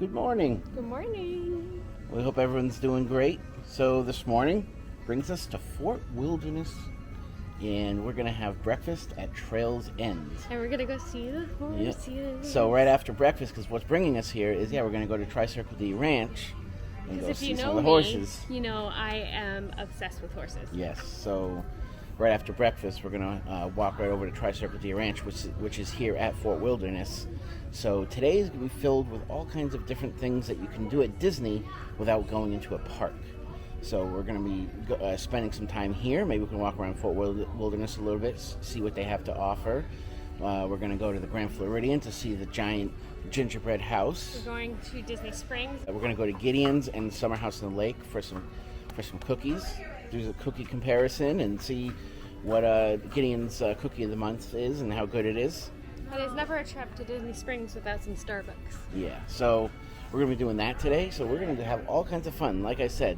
Good morning. Good morning. We hope everyone's doing great. So this morning brings us to Fort Wilderness, and we're going to have breakfast at Trails End. And we're going to go see the horses. Yep. So right after breakfast, because what's bringing us here is, we're going to go to Tri-Circle D Ranch and go see some of the horses. You know I am obsessed with horses. Yes, so right after breakfast, we're going to walk right over to Tri-Circle D Ranch, which is here at Fort Wilderness. So today is going to be filled with all kinds of different things that you can do at Disney without going into a park. So we're going to be spending some time here. Maybe we can walk around Fort Wilderness a little bit, see what they have to offer. We're going to go to the Grand Floridian to see the giant gingerbread house. We're going to Disney Springs. We're going to go to Gideon's and Summer House on the Lake for some cookies. There's a cookie comparison and see what Gideon's cookie of the month is and how good it is. But it's never a trip to Disney Springs without some Starbucks. Yeah, so we're going to be doing that today. So we're going to have all kinds of fun. Like I said,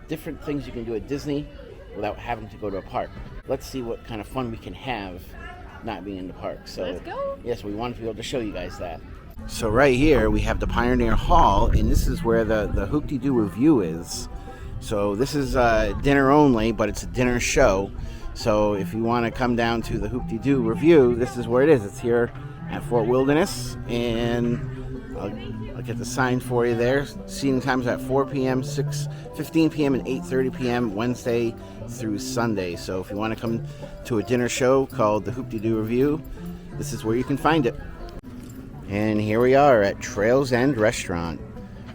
different things you can do at Disney without having to go to a park. Let's see what kind of fun we can have not being in the park. So let's go. Yes, we wanted to be able to show you guys that. So right here we have the Pioneer Hall, and this is where the Hoop-De-Doo Review is. So this is dinner only, but it's a dinner show. So if you want to come down to the Hoop-De-Doo Review, this is where it is. It's here at Fort Wilderness, and I'll get the sign for you there. Seating times at 4 p.m., 6:15 p.m., and 8:30 p.m. Wednesday through Sunday. So if you want to come to a dinner show called the Hoop-De-Doo Review, this is where you can find it. And here we are at Trails End Restaurant.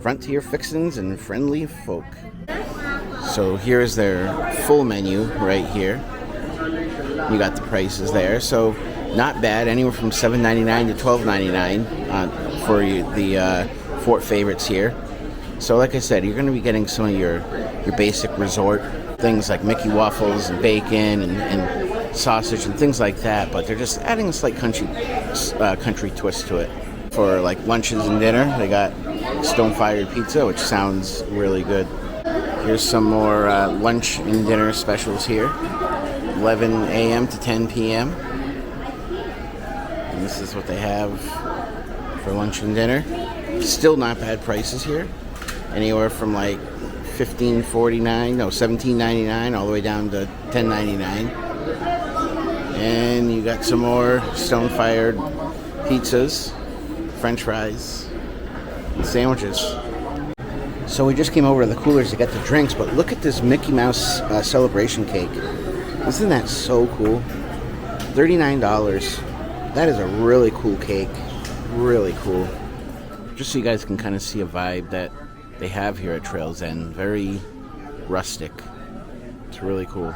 Frontier fixins and friendly folk. So here's their full menu right here. You got the prices there, so not bad. Anywhere from $7.99 to $12.99 for the Fort favorites here. So like I said, you're going to be getting some of your basic resort things like Mickey waffles and bacon and sausage and things like that, but they're just adding a slight country twist to it. For like lunches and dinner, they got stone-fired pizza, which sounds really good. Here's some more lunch and dinner specials here. 11 a.m. to 10 p.m. And this is what they have for lunch and dinner. Still not bad prices here. Anywhere from like $17.99 all the way down to $10.99. And you got some more stone-fired pizzas, French fries, and sandwiches. So we just came over to the coolers to get the drinks, but look at this Mickey Mouse celebration cake. Isn't that so cool? $39. That is a really cool cake. Really cool. Just so you guys can kind of see a vibe that they have here at Trails End. Very rustic. It's really cool.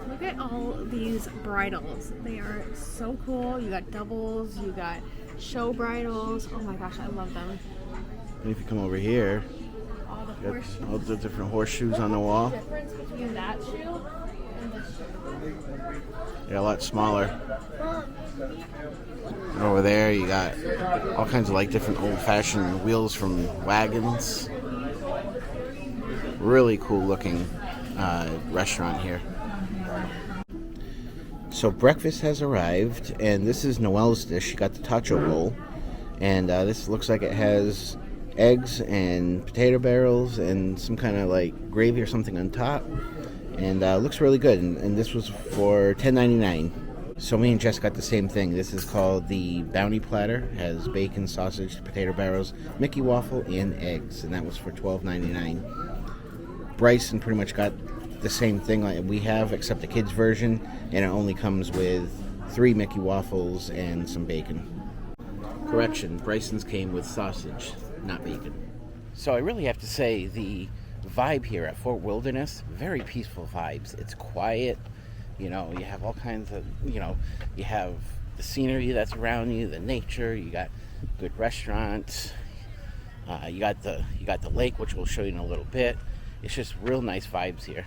Look at all these bridles. They are so cool. You got doubles, you got show bridles. Oh my gosh, I love them. And if you come over here, you got all the different horseshoes on the wall. What's the difference between that shoe and this shoe? They're a lot smaller. And over there you got all kinds of like different old-fashioned wheels from wagons. Really cool looking restaurant here. So breakfast has arrived, and this is Noelle's dish. She got the tacho bowl, and this looks like it has eggs and potato barrels and some kind of like gravy or something on top, and looks really good. And this was for $10.99. So me and Jess got the same thing. This is called the Bounty Platter. It has bacon, sausage, potato barrels, Mickey waffle, and eggs, and that was for $12.99. Bryson pretty much got the same thing like we have, except the kids version, and it only comes with 3 Mickey waffles and some bacon. Correction, Bryson's came with sausage, not bacon. So I really have to say the vibe here at Fort Wilderness, very peaceful vibes. It's quiet, you know, you have all kinds of, you know, you have the scenery that's around you, the nature, you got good restaurants, you got the lake, which we'll show you in a little bit. It's just real nice vibes here.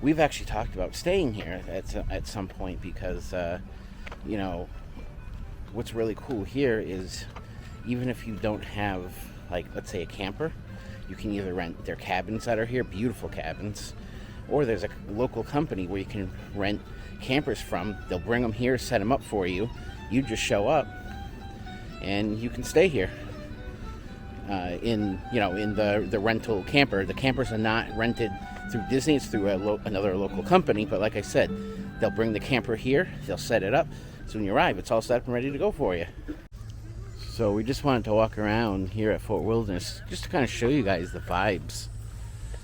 We've actually talked about staying here at some point because, you know, what's really cool here is even if you don't have, like, let's say a camper, you can either rent their cabins that are here, beautiful cabins, or there's a local company where you can rent campers from. They'll bring them here, set them up for you. You just show up, and you can stay here. in the rental camper. The campers are not rented through Disney; it's through another local company. But like I said, they'll bring the camper here, they'll set it up, so when you arrive, it's all set up and ready to go for you. So we just wanted to walk around here at Fort Wilderness just to kind of show you guys the vibes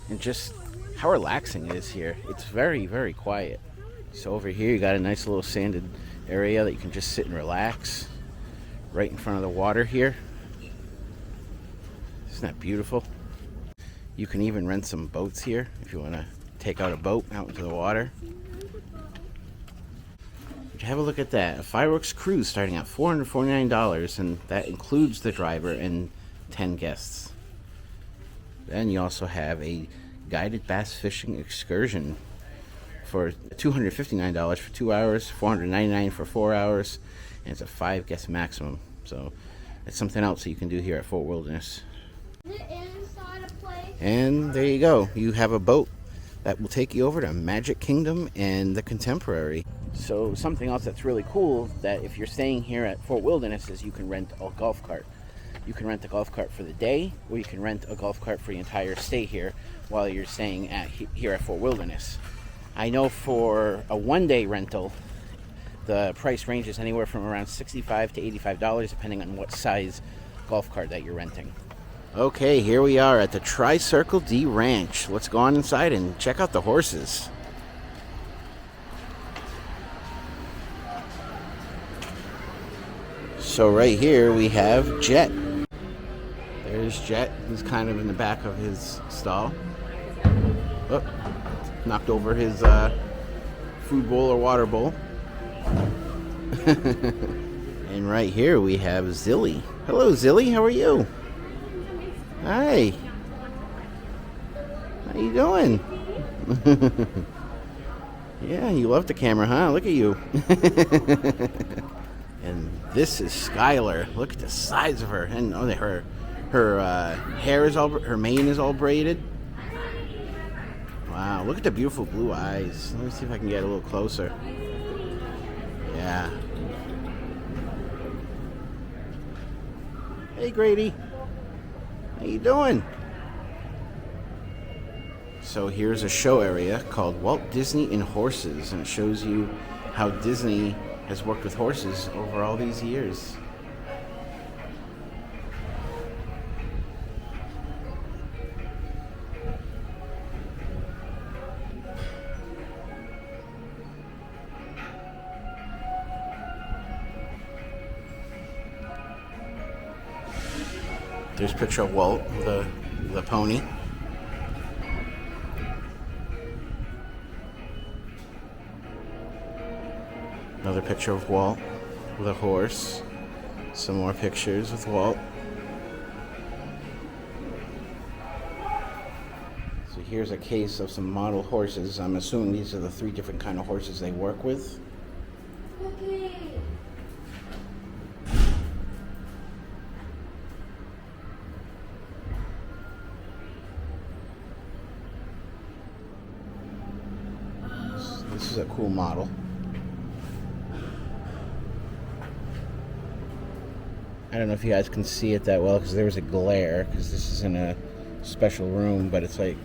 and just how relaxing it is here. It's very, very quiet. So over here you got a nice little sanded area that you can just sit and relax right in front of the water here. Isn't that beautiful? You can even rent some boats here if you want to take out a boat out into the water. Have a look at that. A fireworks cruise starting at $449, and that includes the driver and 10 guests. Then you also have a guided bass fishing excursion for $259 for 2 hours, $499 for 4 hours, and it's a 5 guest maximum. So that's something else that you can do here at Fort Wilderness. And there you go. You have a boat that will take you over to Magic Kingdom and the Contemporary. So something else that's really cool, that if you're staying here at Fort Wilderness, is you can rent a golf cart. You can rent a golf cart for the day, or you can rent a golf cart for the entire stay here while you're staying here at Fort Wilderness. I know for a one-day rental, the price ranges anywhere from around $65 to $85, depending on what size golf cart that you're renting. Okay, here we are at the Tri-Circle D Ranch. Let's go on inside and check out the horses. So right here we have Jet. There's Jet. He's kind of in the back of his stall. Oh, knocked over his food bowl or water bowl. And right here we have Zilly. Hello, Zilly. How are you? Hi. How you doing? Yeah, you love the camera, huh? Look at you. And this is Skylar. Look at the size of her. And her hair is her mane is all braided. Wow, look at the beautiful blue eyes. Let me see if I can get a little closer. Yeah. Hey, Grady. How you doing? So here's a show area called Walt Disney and Horses, and it shows you how Disney has worked with horses over all these years. There's a picture of Walt, the pony. Another picture of Walt with a horse. Some more pictures with Walt. So here's a case of some model horses. I'm assuming these are the 3 different kind of horses they work with. Okay. This is a cool model. I don't know if you guys can see it that well because there was a glare, because this is in a special room, but it's like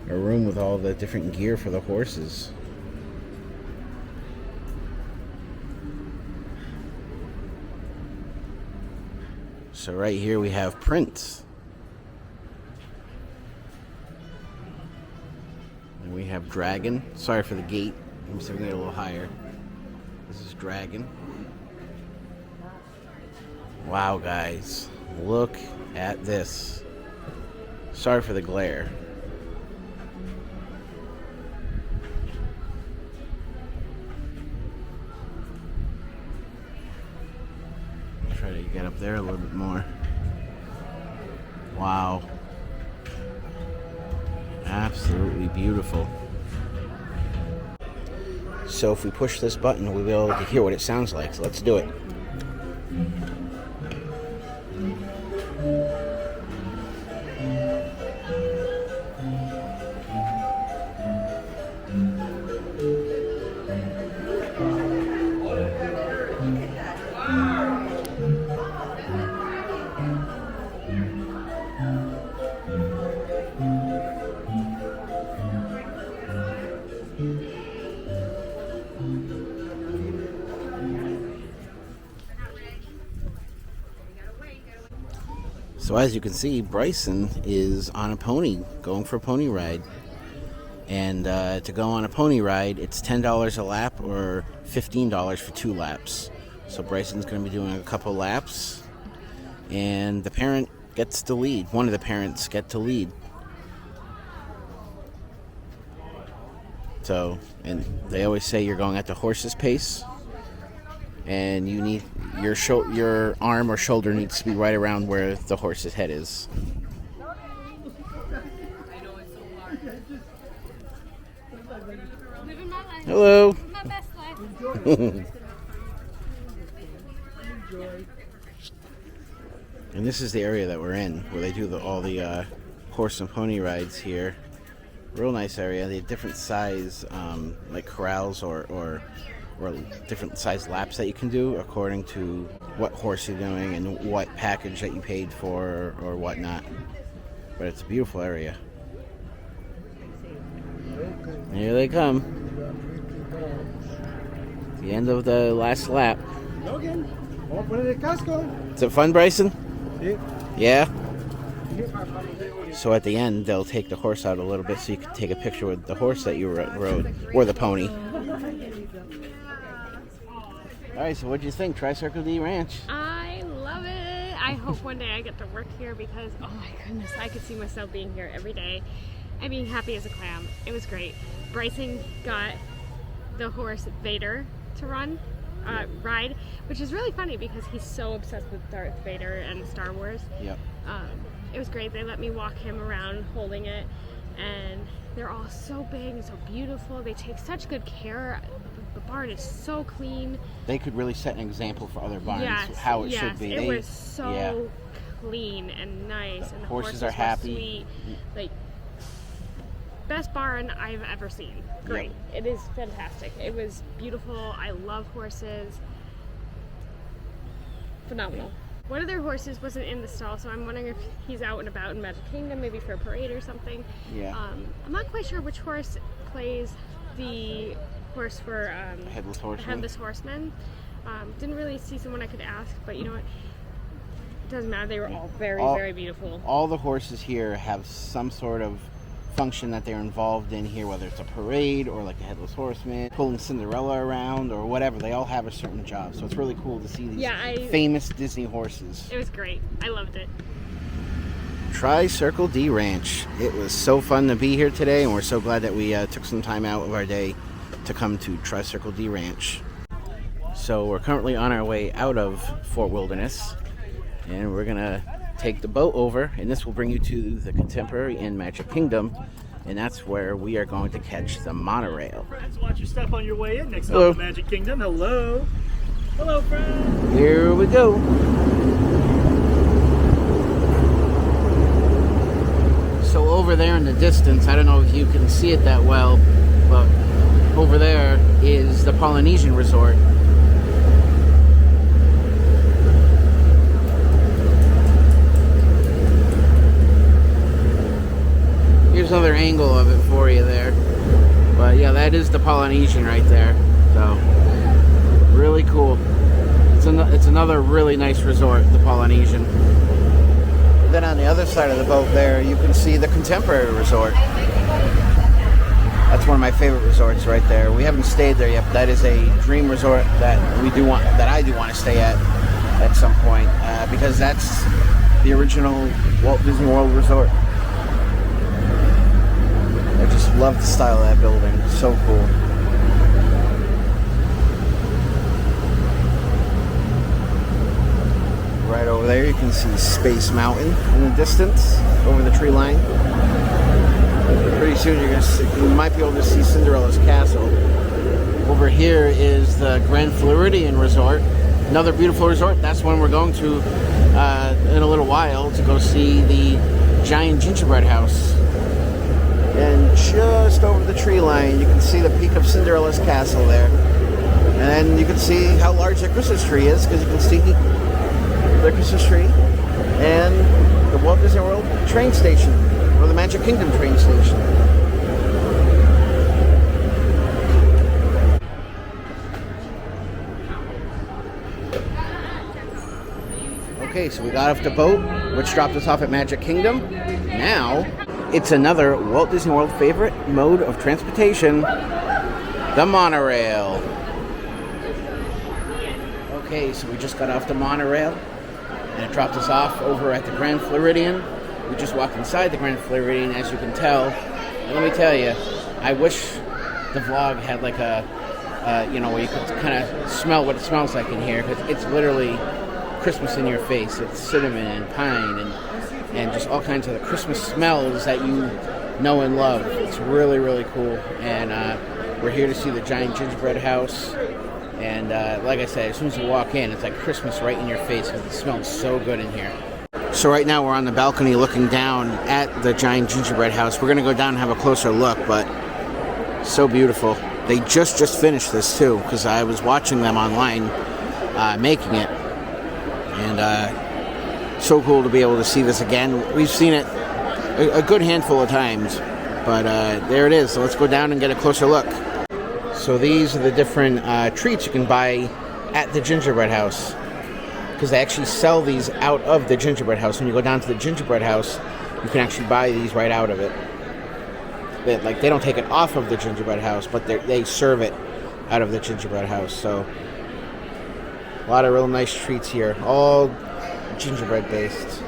a room with all the different gear for the horses. So right here we have Prince. And we have Dragon. Sorry for the gate. I'm just going to get a little higher. This is Dragon. Wow, guys, look at this. Sorry for the glare. Try to get up there a little bit more. Wow. Absolutely beautiful. So if we push this button, we'll be able to hear what it sounds like. So let's do it. So as you can see, Bryson is on a pony, going for a pony ride. And to go on a pony ride, it's $10 a lap or $15 for 2 laps. So Bryson's going to be doing a couple laps, and the parent gets to lead. One of the parents get to lead. So, and they always say you're going at the horse's pace, and you need your arm or shoulder needs to be right around where the horse's head is. Hello. My best life. And this is the area that we're in, where they do all the horse and pony rides here. Real nice area. They have different size, like corrals or different size laps that you can do according to what horse you're doing and what package that you paid for or whatnot. But it's a beautiful area. Here they come. The end of the last lap. Is it fun, Bryson? Yeah? So at the end, they'll take the horse out a little bit so you can take a picture with the horse that you rode, or the pony. Alright, so what do you think? Tri-Circle D Ranch. I love it. I hope one day I get to work here because, oh my goodness, I could see myself being here every day and being happy as a clam. It was great. Bryson got the horse Vader to ride, which is really funny because he's so obsessed with Darth Vader and Star Wars. Yep. It was great. They let me walk him around holding it, and they're all so big and so beautiful. They take such good care. The barn is so clean. They could really set an example for other barns, how it should be. It was so clean and nice, and the horses are happy. Sweet. Like, best barn I've ever seen. Great. Yep. It is fantastic. It was beautiful. I love horses. Phenomenal. One of their horses wasn't in the stall, so I'm wondering if he's out and about in Magic Kingdom, maybe for a parade or something. Yeah. I'm not quite sure which horse plays the horse for Headless Horseman. Headless Horseman. Didn't really see someone I could ask, but you know what? It doesn't matter. They were all very beautiful. All the horses here have some sort of function that they're involved in here, whether it's a parade or like a Headless Horseman, pulling Cinderella around or whatever. They all have a certain job, so it's really cool to see these famous Disney horses. It was great. I loved it. Tri-Circle D Ranch. It was so fun to be here today, and we're so glad that we took some time out of our day to come to Tri-Circle D Ranch. So we're currently on our way out of Fort Wilderness, and we're gonna take the boat over, and this will bring you to the Contemporary and Magic Kingdom, and that's where we are going to catch the monorail. Friends, watch your step on your way in. Next up, the Magic Kingdom. Hello. Hello, friends. Here we go. So over there in the distance, I don't know if you can see it that well, but over there is the Polynesian Resort. Here's another angle of it for you there. But yeah, that is the Polynesian right there. So, really cool. It's another really nice resort, the Polynesian. Then on the other side of the boat there, you can see the Contemporary Resort. That's one of my favorite resorts right there. We haven't stayed there yet, but that is a dream resort that I do want to stay at some point, because that's the original Walt Disney World resort. I just love the style of that building. It's so cool. Right over there you can see Space Mountain in the distance over the tree line. Pretty soon you might be able to see Cinderella's castle. Over here is the Grand Floridian Resort. Another beautiful resort. That's one we're going to in a little while to go see the giant gingerbread house. And just over the tree line, you can see the peak of Cinderella's castle there. And then you can see how large the Christmas tree is, because you can see the Christmas tree and the Walt Disney World train station, or the Magic Kingdom train station. Okay, so we got off the boat, which dropped us off at Magic Kingdom. Now, it's another Walt Disney World favorite mode of transportation, the monorail. Okay, so we just got off the monorail, and it dropped us off over at the Grand Floridian. We just walked inside the Grand Floridian, as you can tell. And let me tell you, I wish the vlog had like a, where you could kind of smell what it smells like in here, because it's literally Christmas in your face. It's cinnamon and pine and just all kinds of the Christmas smells that you know and love. It's really, really cool. And we're here to see the giant gingerbread house. And like I said, as soon as you walk in, it's like Christmas right in your face because it smells so good in here. So right now we're on the balcony looking down at the giant gingerbread house. We're going to go down and have a closer look, but so beautiful. They just finished this too, because I was watching them online making it. And so cool to be able to see this again. We've seen it a good handful of times, but there it is. So let's go down and get a closer look. So these are the different treats you can buy at the gingerbread house, because they actually sell these out of the gingerbread house. When you go down to the gingerbread house, you can actually buy these right out of it. They don't take it off of the gingerbread house, but they serve it out of the gingerbread house. So a lot of real nice treats here, all gingerbread based.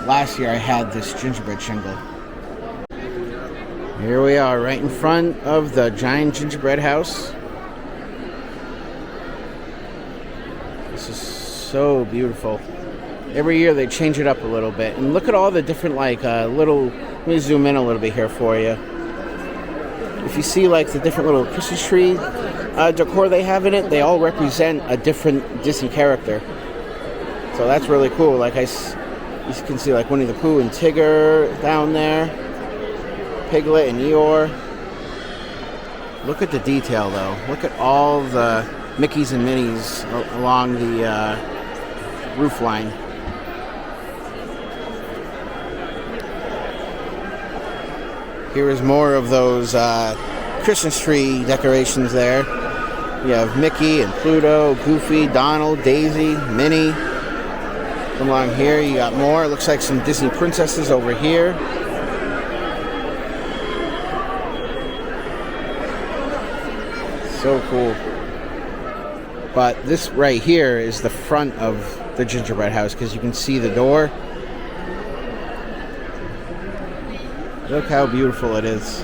Last year I had this gingerbread shingle. Here we are, right in front of the giant gingerbread house. This is so beautiful. Every year they change it up a little bit. And look at all the different let me zoom in a little bit here for you. If you see like the different little Christmas tree decor they have in it, they all represent a different Disney character. So that's really cool. You can see like Winnie the Pooh and Tigger down there, Piglet and Eeyore. Look at the detail though. Look at all the Mickeys and Minnies along the roof line. Here is more of those Christmas tree decorations there. You have Mickey and Pluto, Goofy, Donald, Daisy, Minnie. Come along here, you got more. It looks like some Disney princesses over here. So cool. But this right here is the front of the gingerbread house, because you can see the door. Look how beautiful it is.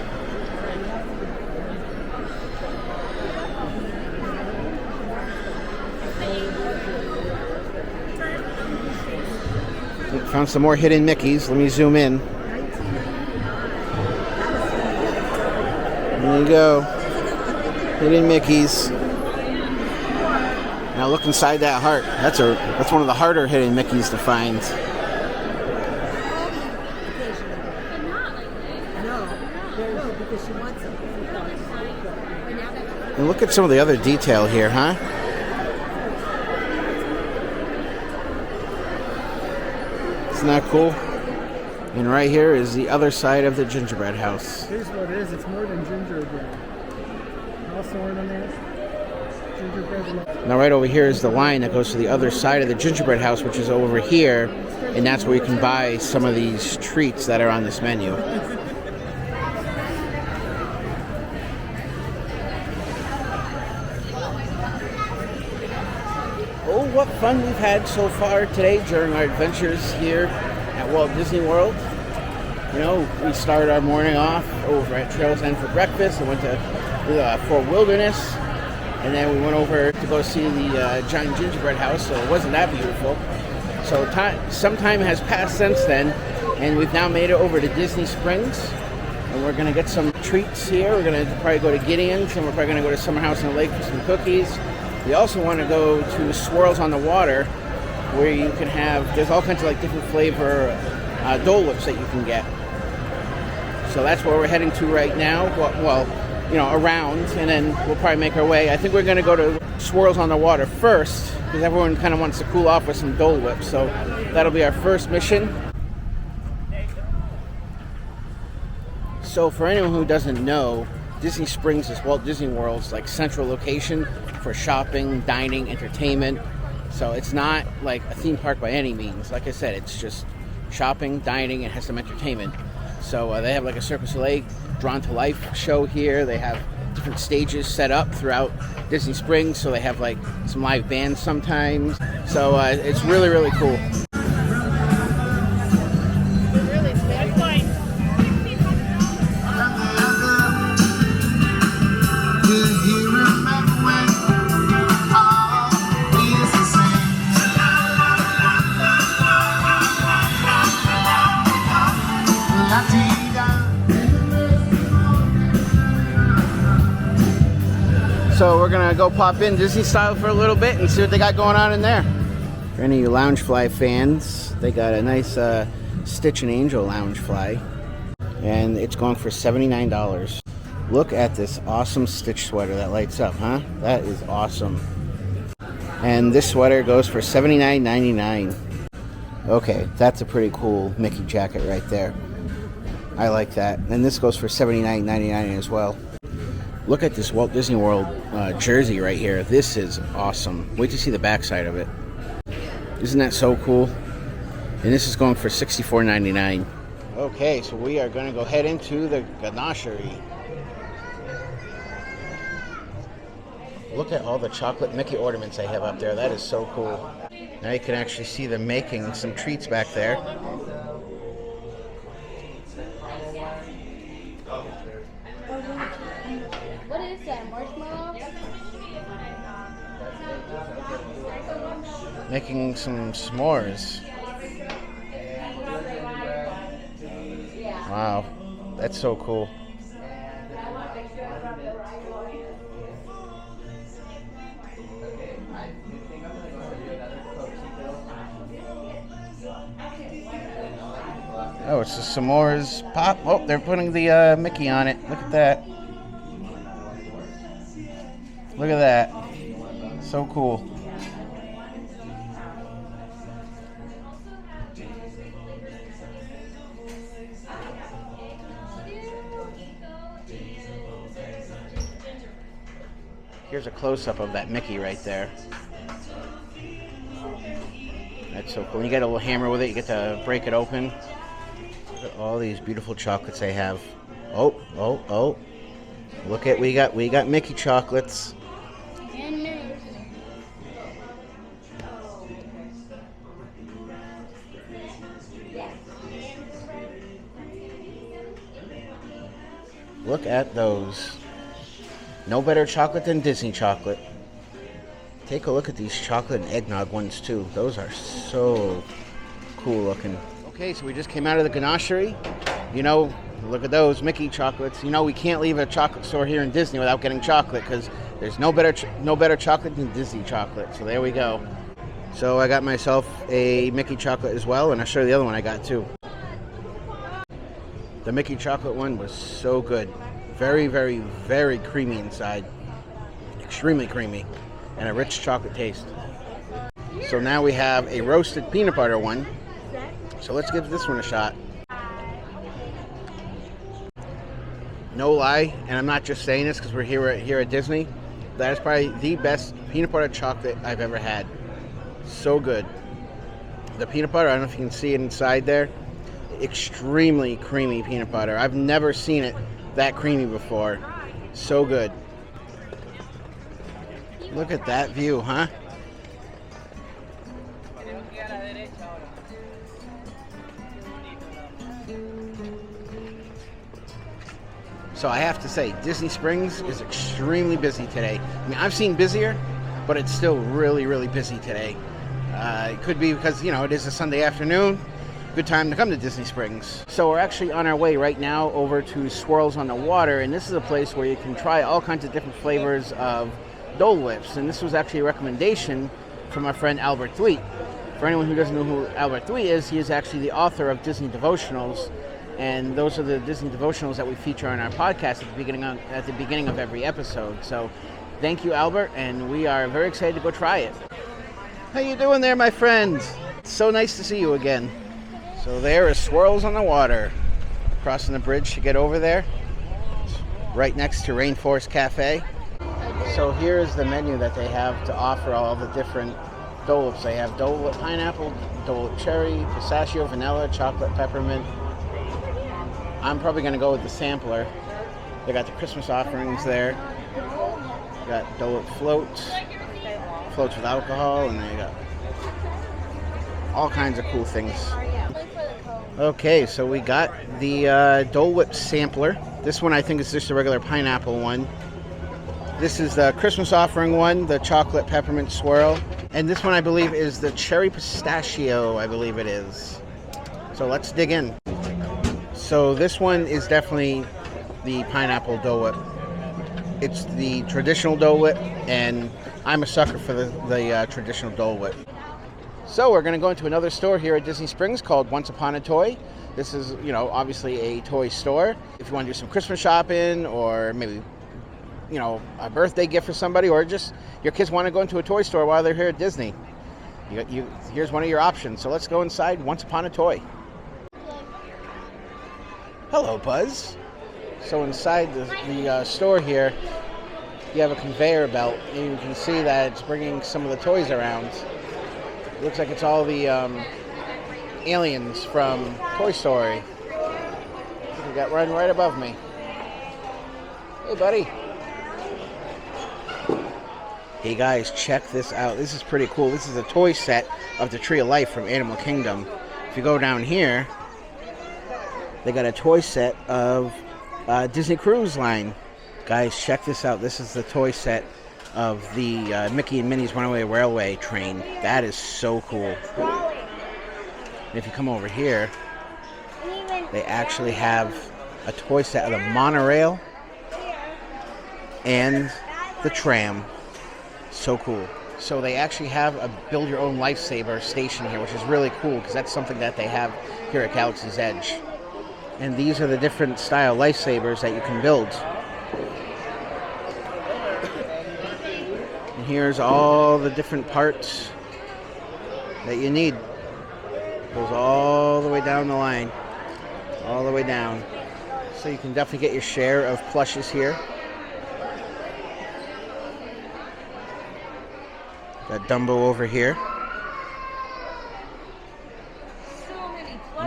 Found some more hidden Mickeys. Let me zoom in. There you go. Hidden Mickeys. Now look inside that heart. That's one of the harder hidden Mickeys to find. And look at some of the other detail here, huh? Isn't that cool? And right here is the other side of the gingerbread house. Here's what it is. It's more than gingerbread. Also ornaments. Gingerbread. Now right over here is the line that goes to the other side of the gingerbread house, which is over here. And that's where you can buy some of these treats that are on this menu. Oh, what fun we've had so far today during our adventures here at Walt Disney World. You know, we started our morning off over at Trails End for breakfast and went to Fort Wilderness, and then we went over to go see the giant gingerbread house, so it wasn't that beautiful. So some time has passed since then, and we've now made it over to Disney Springs, and we're going to get some treats here. We're going to probably go to Gideon's, and we're probably going to go to Summer House on the Lake for some cookies. We also want to go to Swirls on the Water, where you can there's all kinds of like different flavor Dole Whips that you can get. So that's where we're heading to right now. Well, around, and then we'll probably make our way. I think we're going to go to Swirls on the Water first, because everyone kind of wants to cool off with some Dole Whips. So that'll be our first mission. So for anyone who doesn't know, Disney Springs is Walt Disney World's like central location for shopping, dining, entertainment. So it's not like a theme park by any means. Like I said, it's just shopping, dining, and has some entertainment. So they have like a Cirque du Soleil drawn to life show here. They have different stages set up throughout Disney Springs. So they have like some live bands sometimes. So it's really, really cool. So we're gonna go pop in Disney style for a little bit and see what they got going on in there. For any of you Loungefly fans, they got a nice Stitch and Angel Loungefly, and it's going for $79. Look at this awesome Stitch sweater that lights up, huh? That is awesome. And this sweater goes for $79.99. Okay, that's a pretty cool Mickey jacket right there. I like that. And this goes for $79.99 as well. Look at this Walt Disney World jersey right here. This is awesome. Wait to see the backside of it. Isn't that so cool? And this is going for $64.99. Okay, so we are going to go head into the ganachery. Look at all the chocolate Mickey ornaments they have up there. That is so cool. Now you can actually see them making some treats back there. What is that, marshmallow? Making some s'mores. Wow, that's so cool. Oh, it's the s'mores pop. Oh, they're putting the Mickey on it. Look at that. Look at that. So cool. Here's a close-up of that Mickey right there. That's so cool. When you get a little hammer with it, you get to break it open. Look at all these beautiful chocolates they have. Oh. Look at we got Mickey chocolates. And me. Look at those. No better chocolate than Disney chocolate. Take a look at these chocolate and eggnog ones too. Those are so cool looking. Okay, so we just came out of the ganachery. You know, look at those Mickey chocolates. You know, we can't leave a chocolate store here in Disney without getting chocolate because there's no better chocolate than Disney chocolate. So there we go. So I got myself a Mickey chocolate as well, and I'll show you the other one I got too. The Mickey chocolate one was so good. Very, very, very creamy inside. Extremely creamy. And a rich chocolate taste. So now we have a roasted peanut butter one. So let's give this one a shot. No lie, and I'm not just saying this because we're here at Disney. That is probably the best peanut butter chocolate I've ever had. So good. The peanut butter, I don't know if you can see it inside there. Extremely creamy peanut butter. I've never seen it that creamy before. So good. Look at that view, huh? So I have to say, Disney Springs is extremely busy today. I mean, I've seen busier, but it's still really, really busy today. It could be because, you know, it is a Sunday afternoon. Good time to come to Disney Springs. So we're actually on our way right now over to Swirls on the Water, and this is a place where you can try all kinds of different flavors of Dole Whips, and this was actually a recommendation from our friend Albert Thweet. For anyone who doesn't know who Albert Thweet is, he is actually the author of Disney Devotionals, and those are the Disney Devotionals that we feature on our podcast at the beginning of every episode. So thank you, Albert, and we are very excited to go try it. How you doing there, my friend? It's so nice to see you again. So there is Swirls on the Water. Crossing the bridge to get over there. right next to Rainforest Cafe. So here's the menu that they have to offer all the different Dole Whips. They have Dole Whip pineapple, Dole Whip cherry, pistachio, vanilla, chocolate, peppermint. I'm probably going to go with the sampler. They got the Christmas offerings there. Got Dole Whip floats with alcohol, and they got all kinds of cool things. Okay, so we got the Dole Whip sampler. This one I think is just a regular pineapple one. This is the Christmas offering one, the chocolate peppermint swirl. And this one I believe is the cherry pistachio, I believe it is. So let's dig in. So this one is definitely the pineapple Dole Whip. It's the traditional Dole Whip, and I'm a sucker for the traditional Dole Whip. So we're going to go into another store here at Disney Springs called Once Upon a Toy. This is, obviously a toy store. If you want to do some Christmas shopping, or maybe, a birthday gift for somebody, or just your kids want to go into a toy store while they're here at Disney, here's one of your options. So let's go inside Once Upon a Toy. Hello, Buzz. So inside the store here, you have a conveyor belt, and you can see that it's bringing some of the toys around. It looks like it's all the aliens from Toy Story. We got one right above me. Hey, buddy. Hey guys, check this out. This is pretty cool. This is a toy set of the Tree of Life from Animal Kingdom. If you go down here, they got a toy set of Disney Cruise Line. Guys, check this out. This is the toy set of the Mickey and Minnie's Runaway Railway train. That is so cool. And if you come over here, they actually have a toy set of the monorail and the tram. So cool. So they actually have a build your own lifesaver station here, which is really cool because that's something that they have here at Galaxy's Edge. And these are the different style lifesavers that you can build. And here's all the different parts that you need. Goes all the way down the line. All the way down. So you can definitely get your share of plushes here. Got Dumbo over here.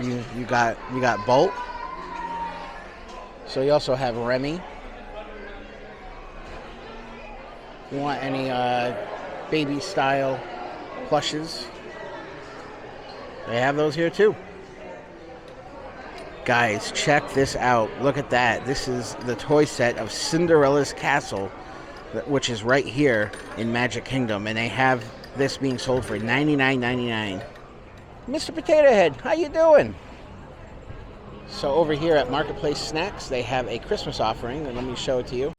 You got Bolt. So you also have Remy. If you want any baby style plushes, they have those here too. Guys, check this out. Look at that. This is the toy set of Cinderella's Castle, which is right here in Magic Kingdom, and they have this being sold for $99.99. Mr. Potato Head, how you doing? So over here at Marketplace Snacks, they have a Christmas offering, and let me show it to you.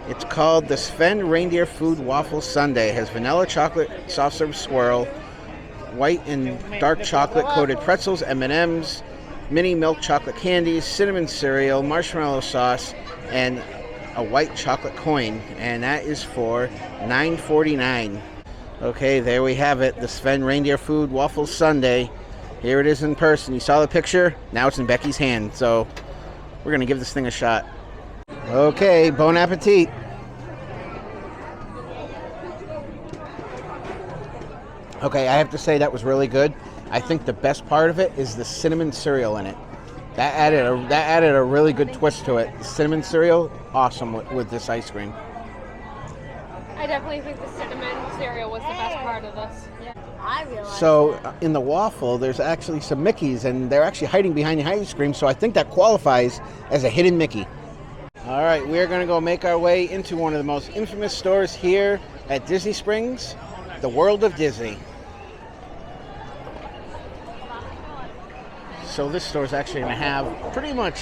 It's called the Sven Reindeer Food Waffle Sundae. It has vanilla chocolate soft serve swirl, white and dark chocolate coated pretzels, M&Ms, mini milk chocolate candies, cinnamon cereal, marshmallow sauce, and a white chocolate coin, and that is for $9.49. Okay, there we have it, the Sven Reindeer Food Waffle Sundae. Here it is in person. You saw the picture, now it's in Becky's hand, so we're gonna give this thing a shot. Okay, bon appetit. Okay, I have to say that was really good. I think the best part of it is the cinnamon cereal in it. That added a really good twist to it. The cinnamon cereal, awesome with this ice cream. I definitely think the cinnamon cereal was the best part of this. I realize. So in the waffle, there's actually some Mickeys, and they're actually hiding behind the ice cream, so I think that qualifies as a hidden Mickey. All right, we're going to go make our way into one of the most infamous stores here at Disney Springs, the World of Disney. So this store is actually going to have pretty much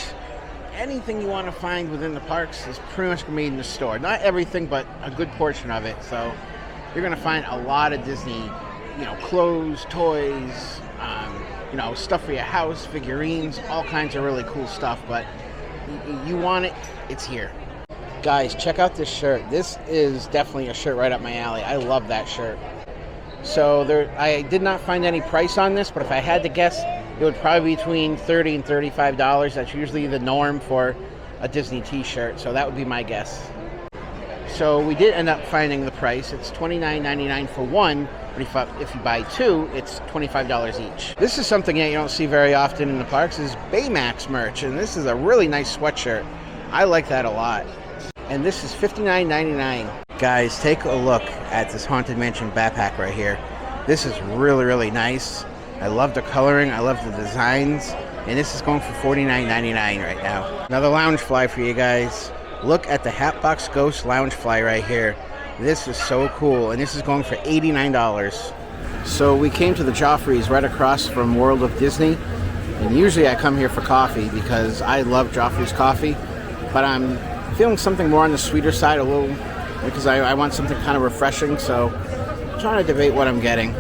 anything you want to find within the parks is pretty much going to be in the store. Not everything, but a good portion of it. So you're going to find a lot of Disney, clothes, toys, stuff for your house, figurines, all kinds of really cool stuff. But you want it, it's here. Guys, check out this shirt. This is definitely a shirt right up my alley. I love that shirt. So I did not find any price on this, but if I had to guess, it would probably be between $30 and $35. That's usually the norm for a Disney t-shirt, so that would be my guess. So we did end up finding the price. It's $29.99 for one, but if you buy two, it's $25 each. This is something that you don't see very often in the parks, is Baymax merch, and this is a really nice sweatshirt. I like that a lot. And this is $59.99. Guys, take a look at this Haunted Mansion backpack right here. This is really, really nice. I love the coloring, I love the designs, and this is going for $49.99 right now. Another lounge fly for you guys. Look at the Hatbox Ghost lounge fly right here. This is so cool, and this is going for $89. So we came to the Joffrey's right across from World of Disney, and usually I come here for coffee because I love Joffrey's coffee, but I'm feeling something more on the sweeter side a little, because I want something kind of refreshing, so I'm trying to debate what I'm getting.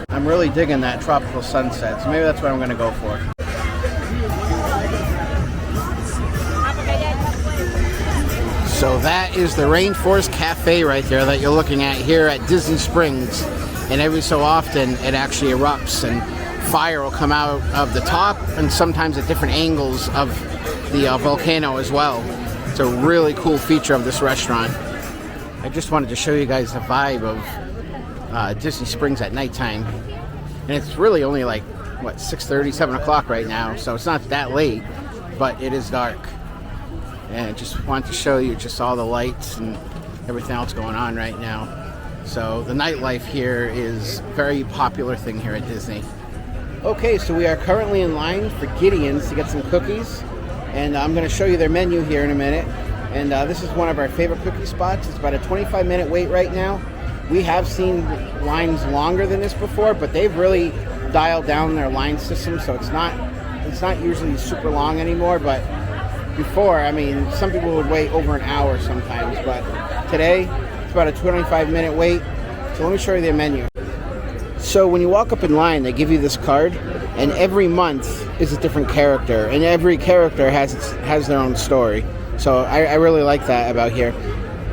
I'm really digging that tropical sunset, so maybe that's what I'm going to go for. So that is the Rainforest Cafe right there that you're looking at here at Disney Springs. And every so often it actually erupts and fire will come out of the top and sometimes at different angles of the volcano as well. It's a really cool feature of this restaurant. I just wanted to show you guys the vibe of Disney Springs at nighttime. And it's really only like, what, 6:30, 7 o'clock right now. So it's not that late, but it is dark. And I just wanted to show you just all the lights and everything else going on right now. So the nightlife here is a very popular thing here at Disney. Okay, so we are currently in line for Gideon's to get some cookies. And I'm going to show you their menu here in a minute. And this is one of our favorite cookie spots. It's about a 25-minute wait right now. We have seen lines longer than this before, but they've really dialed down their line system, so it's not usually super long anymore. But before, I mean, some people would wait over an hour sometimes, but today it's about a 25-minute wait. So let me show you their menu. So when you walk up in line, they give you this card, and every month is a different character, and every character has their own story. So I really like that about here.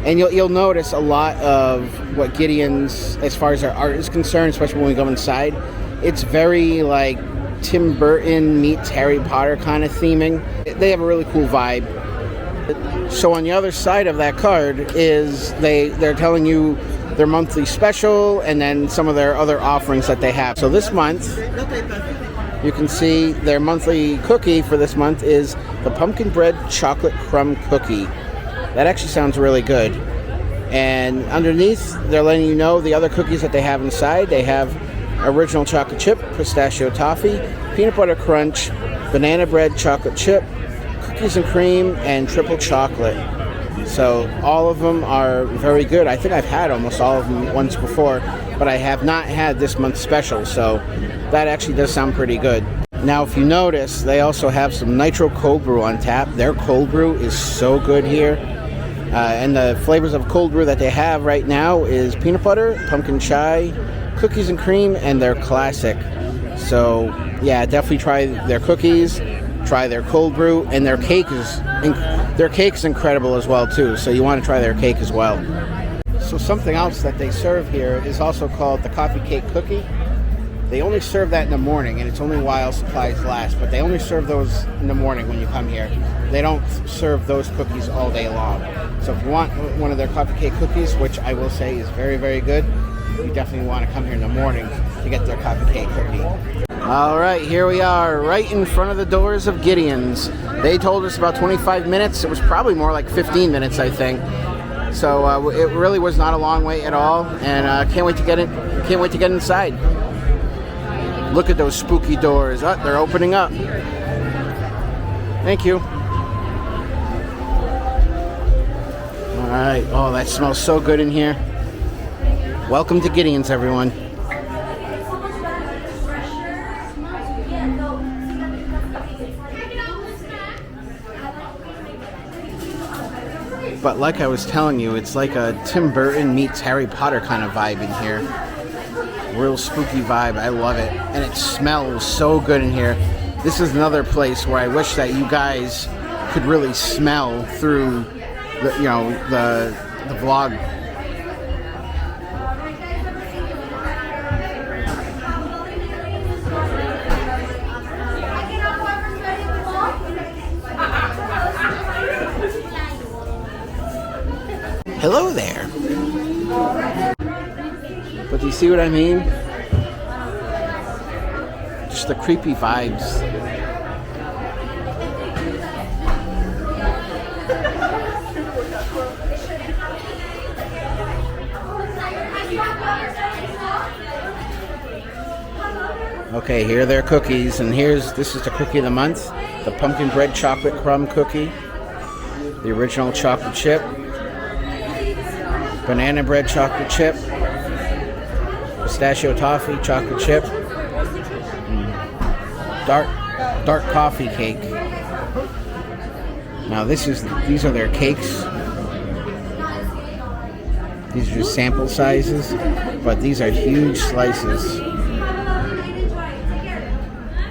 And you'll notice a lot of what Gideon's, as far as their art is concerned, especially when we go inside, it's very like Tim Burton meets Harry Potter kind of theming. They have a really cool vibe. So on the other side of that card is they're telling you their monthly special and then some of their other offerings that they have. So this month, you can see their monthly cookie for this month is the pumpkin bread chocolate crumb cookie. That actually sounds really good. And underneath, they're letting you know the other cookies that they have inside. They have original chocolate chip, pistachio toffee, peanut butter crunch, banana bread chocolate chip, cookies and cream, and triple chocolate. So all of them are very good. I think I've had almost all of them once before, but I have not had this month's special, so that actually does sound pretty good. Now, if you notice, they also have some nitro cold brew on tap. Their cold brew is so good here. And the flavors of cold brew that they have right now is peanut butter, pumpkin chai, cookies and cream, and their classic. So, yeah, definitely try their cookies, try their cold brew, and their cake is incredible as well, too. So you want to try their cake as well. So something else that they serve here is also called the coffee cake cookie. They only serve that in the morning, and it's only while supplies last, but they only serve those in the morning when you come here. They don't serve those cookies all day long. So if you want one of their coffee cake cookies, which I will say is very, very good, you definitely want to come here in the morning to get their coffee cake cookie. All right, here we are, right in front of the doors of Gideon's. They told us about 25 minutes. It was probably more like 15 minutes, I think. So it really was not a long wait at all, and can't wait to get in. Can't wait to get inside. Look at those spooky doors. Oh, they're opening up. Thank you. All right. Oh, that smells so good in here. Welcome to Gideon's, everyone. But like I was telling you, it's like a Tim Burton meets Harry Potter kind of vibe in here. Real spooky vibe. I love it. And it smells so good in here. This is another place where I wish that you guys could really smell through the vlog. Hello there. But do you see what I mean? Just the creepy vibes. Okay, here are their cookies, and this is the cookie of the month, the pumpkin bread chocolate crumb cookie, the original chocolate chip, banana bread chocolate chip, pistachio toffee chocolate chip, dark coffee cake. Now these are their cakes. These are just sample sizes, but these are huge slices.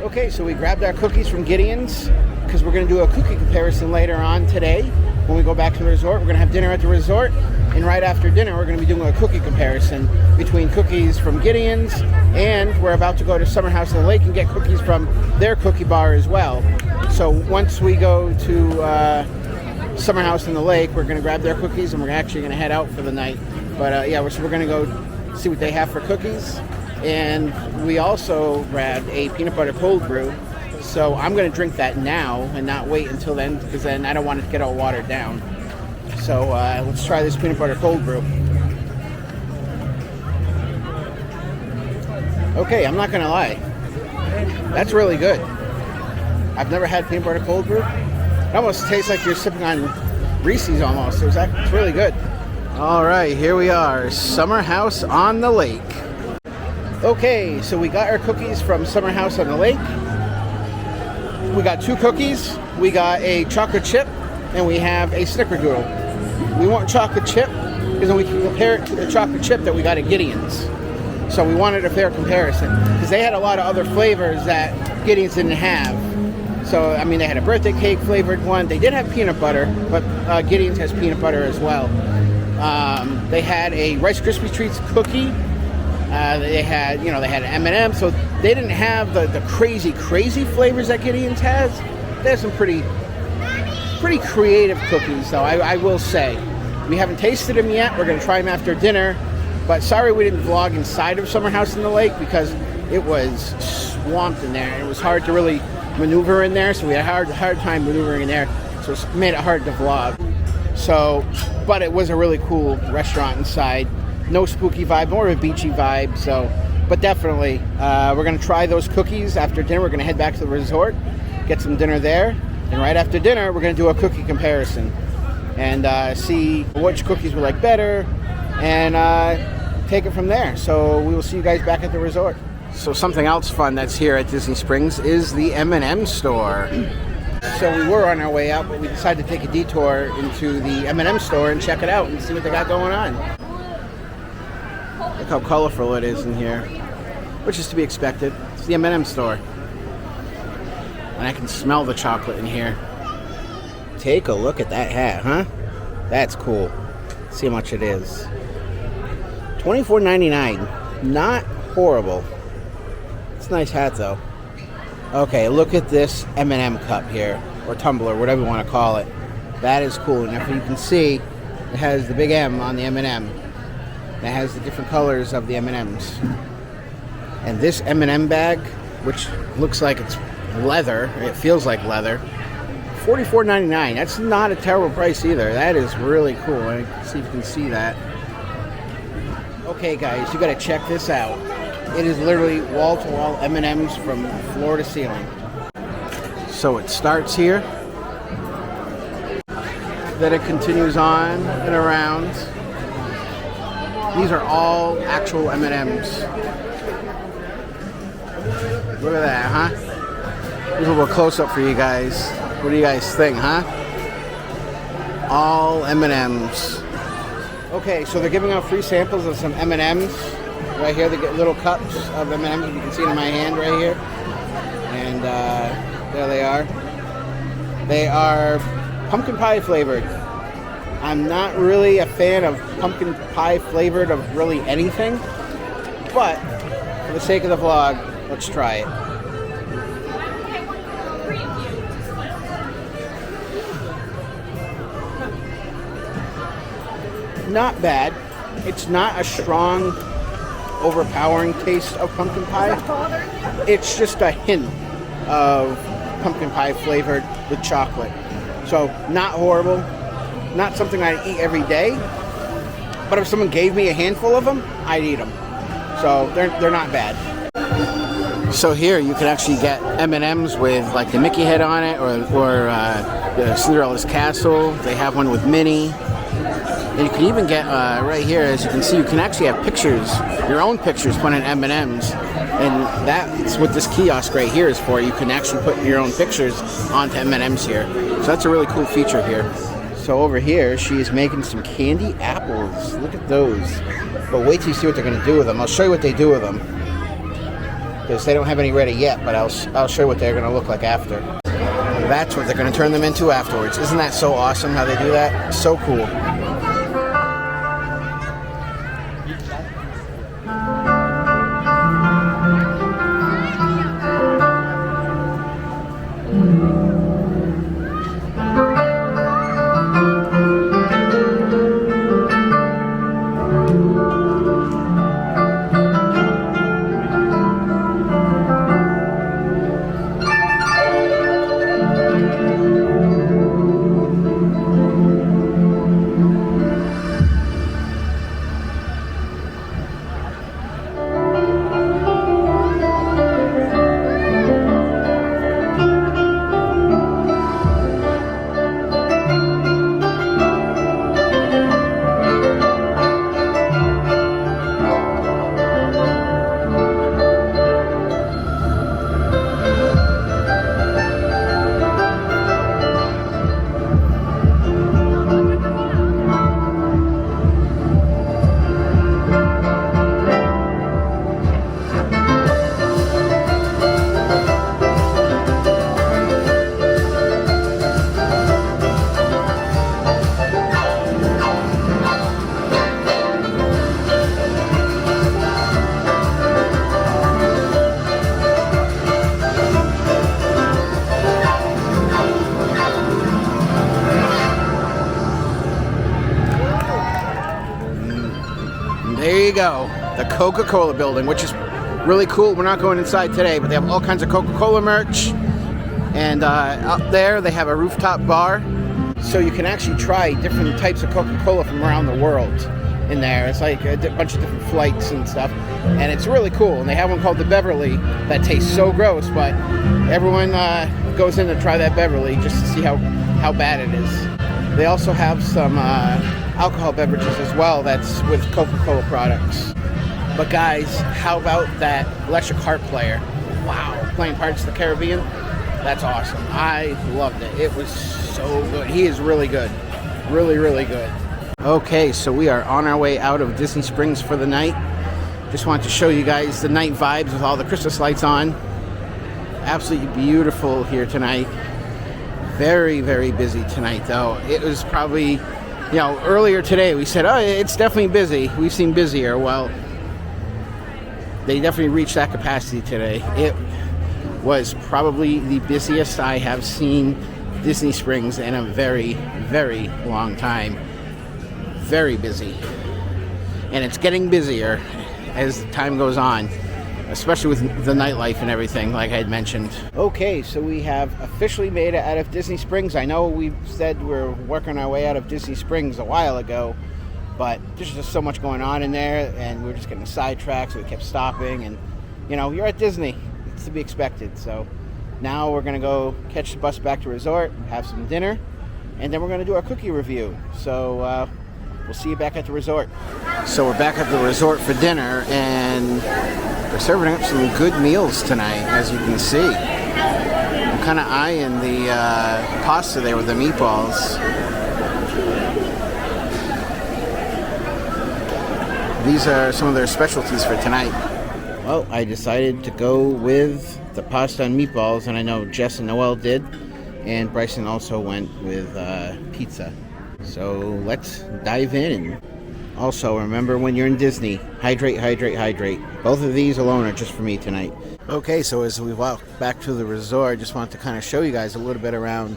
Okay, so we grabbed our cookies from Gideon's because we're going to do a cookie comparison later on today. When we go back to the resort, we're going to have dinner at the resort, and right after dinner, we're going to be doing a cookie comparison between cookies from Gideon's, and we're about to go to Summer House on the Lake and get cookies from their cookie bar as well. So once we go to Summer House on the Lake, we're going to grab their cookies, and we're actually going to head out for the night. But yeah, so we're going to go see what they have for cookies. And we also grabbed a peanut butter cold brew. So I'm going to drink that now and not wait until then, because then I don't want it to get all watered down. So let's try this peanut butter cold brew. Okay, I'm not going to lie. That's really good. I've never had peanut butter cold brew. It almost tastes like you're sipping on Reese's almost. It's really good. All right, here we are. Summer House on the Lake. Okay, so we got our cookies from Summer House on the Lake. We got 2 cookies. We got a chocolate chip, and we have a snickerdoodle. We want chocolate chip because then we can compare it to the chocolate chip that we got at Gideon's. So we wanted a fair comparison because they had a lot of other flavors that Gideon's didn't have. So, I mean, they had a birthday cake flavored one. They did have peanut butter, but Gideon's has peanut butter as well. They had a Rice Krispie Treats cookie. They had M&M, so they didn't have the crazy flavors that Gideon's has. They have some pretty creative cookies, though, I will say. We haven't tasted them yet. We're going to try them after dinner. But sorry we didn't vlog inside of Summer House on the Lake because it was swamped in there. And it was hard to really maneuver in there, so we had a hard time maneuvering in there. So it made it hard to vlog. So, but it was a really cool restaurant inside. No spooky vibe, more of a beachy vibe. So, but definitely, we're going to try those cookies after dinner. We're going to head back to the resort, get some dinner there. And right after dinner, we're going to do a cookie comparison and see which cookies we like better and take it from there. So we will see you guys back at the resort. So something else fun that's here at Disney Springs is the M&M store. So we were on our way out, but we decided to take a detour into the M&M store and check it out and see what they got going on. Look how colorful it is in here, which is to be expected. It's the M&M store. And I can smell the chocolate in here. Take a look at that hat, huh? That's cool. Let's see how much it is. $24.99. Not horrible. It's a nice hat, though. Okay, look at this M&M cup here, or tumbler, whatever you want to call it. That is cool. And if you can see, it has the big M on the M&M. It has the different colors of the M&Ms. And this M&M bag, which looks like it's leather, it feels like leather, $44.99. That's not a terrible price either. That is really cool. Let's see if you can see that. Okay, guys, you got to check this out. It is literally wall-to-wall M&Ms from floor to ceiling. So it starts here, then it continues on and around. These are all actual M&Ms. Look at that, huh? Here's a little close-up for you guys. What do you guys think, huh? All M&Ms. Okay, so they're giving out free samples of some M&Ms. Right here, they get little cups of M&Ms. You can see it in my hand right here. And there they are. They are pumpkin pie flavored. I'm not really a fan of pumpkin pie flavored of really anything. But for the sake of the vlog, let's try it. not bad. It's not a strong, overpowering taste of pumpkin pie. It's just a hint of pumpkin pie flavored with chocolate. So not horrible, not something I'd eat every day. But if someone gave me a handful of them, I'd eat them. So they're not bad. So here you can actually get M&Ms with like the Mickey head on it, or the Cinderella's Castle. They have one with Minnie. And you can even get right here, as you can see, you can actually have pictures, your own pictures, put in M&Ms, and that's what this kiosk right here is for. You can actually put your own pictures onto M&Ms here. So that's a really cool feature here. So over here, she is making some candy apples. Look at those. But wait till you see what they're going to do with them. I'll show you what they do with them, because they don't have any ready yet, but I'll show you what they're going to look like after. That's what they're going to turn them into afterwards. Isn't that so awesome how they do that? So cool. There you go, the Coca-Cola building, which is really cool. We're not going inside today, but they have all kinds of Coca-Cola merch. And up there, they have a rooftop bar. So you can actually try different types of Coca-Cola from around the world in there. It's like a bunch of different flights and stuff. And it's really cool. And they have one called the Beverly that tastes so gross, but everyone goes in to try that Beverly just to see how bad it is. They also have some alcohol beverages as well that's with Coca-Cola products. But guys, how about that electric harp player? Wow, playing Pirates of the Caribbean? That's awesome. I loved it. It was so good. He is really good. Really, really good. Okay, so we are on our way out of Disney Springs for the night. Just wanted to show you guys the night vibes with all the Christmas lights on. Absolutely beautiful here tonight. Very, very busy tonight, though. It was probably, earlier today we said, oh, it's definitely busy. We've seen busier. Well, they definitely reached that capacity today. It was probably the busiest I have seen Disney Springs in a very, very long time. Very busy. And it's getting busier as time goes on, especially with the nightlife and everything, like I had mentioned. Okay, so we have officially made it out of Disney Springs. I know we said we're working our way out of Disney Springs a while ago, but there's just so much going on in there, and we were just getting sidetracked, so we kept stopping, and, you're at Disney. It's to be expected. So now we're going to go catch the bus back to resort, have some dinner, and then we're going to do our cookie review. So we'll see you back at the resort. So we're back at the resort for dinner, and they're serving up some good meals tonight, as you can see. I'm kind of eyeing the pasta there with the meatballs. These are some of their specialties for tonight. Well, I decided to go with the pasta and meatballs, and I know Jess and Noelle did, and Bryson also went with pizza. So let's dive in. Also, remember when you're in Disney, hydrate, hydrate, hydrate. Both of these alone are just for me tonight. Okay, so as we walk back to the resort, I just wanted to kind of show you guys a little bit around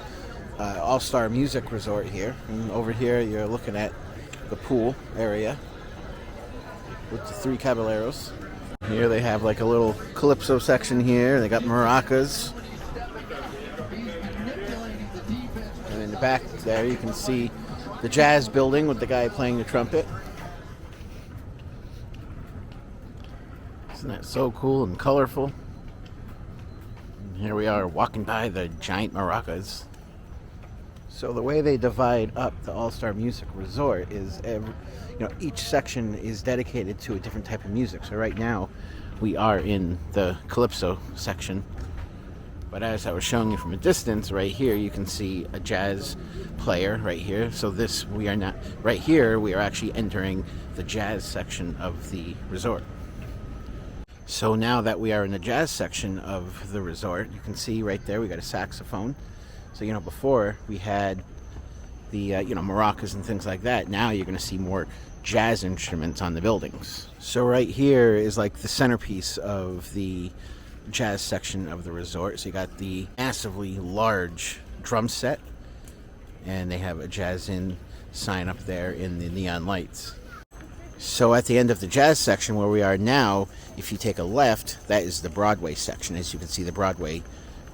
All-Star Music Resort here. And over here, you're looking at the pool area with the 3 caballeros. Here they have like a little calypso section here. They got maracas. And in the back there you can see the jazz building with the guy playing the trumpet. Isn't that so cool and colorful? And here we are walking by the giant maracas. So the way they divide up the All-Star Music Resort is each section is dedicated to a different type of music. So right now we are in the Calypso section. But as I was showing you from a distance, right here you can see a jazz player right here. So we are not right here, we are actually entering the jazz section of the resort. So now that we are in the jazz section of the resort, you can see right there we got a saxophone. So before we had the maracas and things like that. Now you're going to see more jazz instruments on the buildings. So right here is like the centerpiece of the jazz section of the resort. So you got the massively large drum set, and they have a Jazz Inn sign up there in the neon lights. So at the end of the jazz section where we are now, if you take a left, that is the Broadway section. As you can see, the Broadway